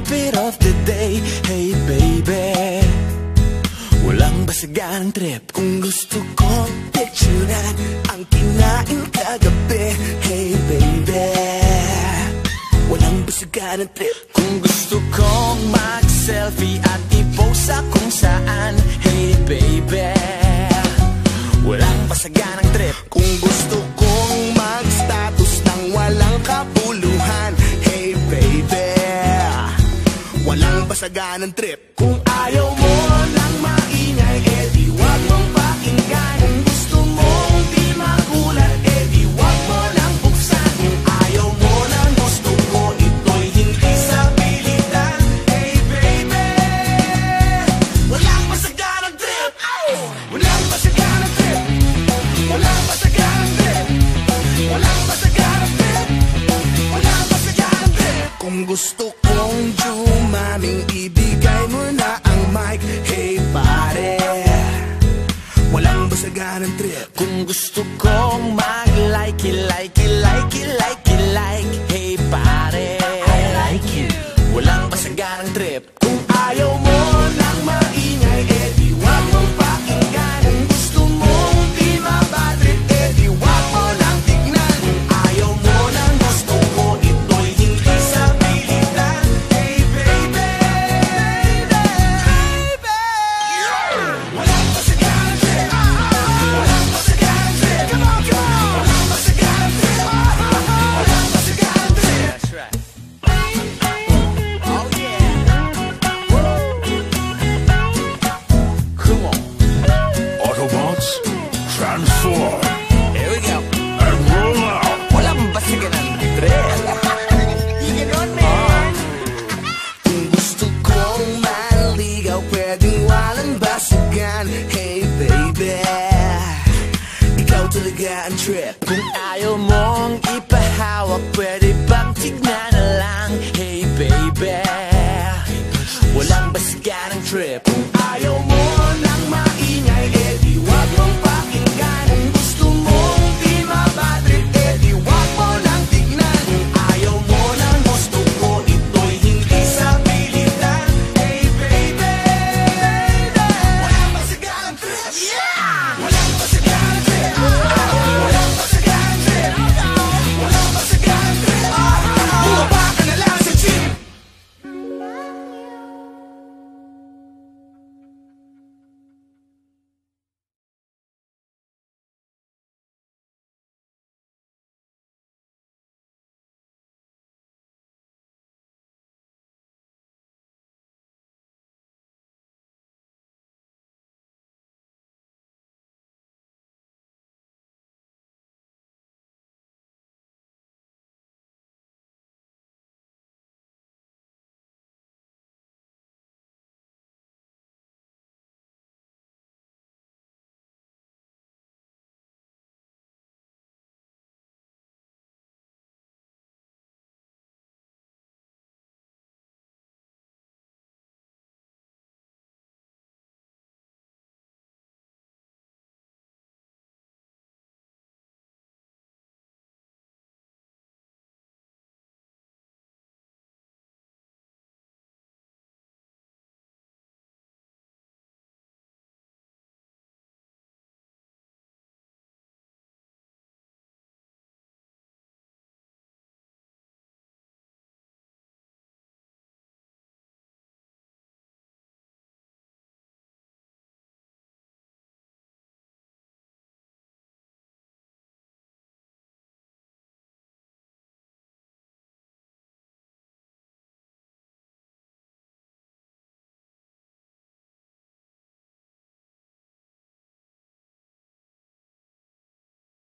topic of the day. Hey baby, walang basagan trip. Kung gusto kong picturean ang kinain kagabi. Hey baby, walang basagan trip. Kung gusto kong mag-selfie at i-post sa kung saan. Hey baby, walang basagan trip. Kung gusto kong mag-status nang walang kapuluhan. Hey baby, walang basagan trip. Kung ayaw mo ng maingay, edi wag mong pakinggan. Kung gusto mong di magulat, edi wag mo nang buksan. Kung ayaw mo ng gusto ko, ito'y hindi sa pilitan. Hey baby, walang basagan trip. Walang basagan trip. Walang basagan trip. Walang basagan trip. Walang basagan trip. Kung gusto kong dumaming, ibigay mo na ang mic. Hey pare, walang basagan trip. Kung gusto kong mag-like, like, like, like, like. Hey pare, I like you. Walang basagan trip. Kung ayaw mo ng maingay, edi wag mong pakinggan. Kung gusto mong di mabatrip, edi wag mo nang tignan. Kung ayaw mo ng gusto ko, ito'y hindi sa pilitan. Hey baby, baby, walang basagan trip. Walang basagan trip. Come on, come on. Walang basagan trip. Walang basagan trip. That's right. Oh yeah. Come on. Autobots, transform Here we go. and roll out. Walang basagan trip. You can run, man. Kung gusto kong manligaw, pwedeng walang basagan. Hey baby, ikaw talaga ang trip. Kung ayaw mong ipahawak, pwede bang tignan na lang. Hey baby, walang basagan trip. Kung ayaw mo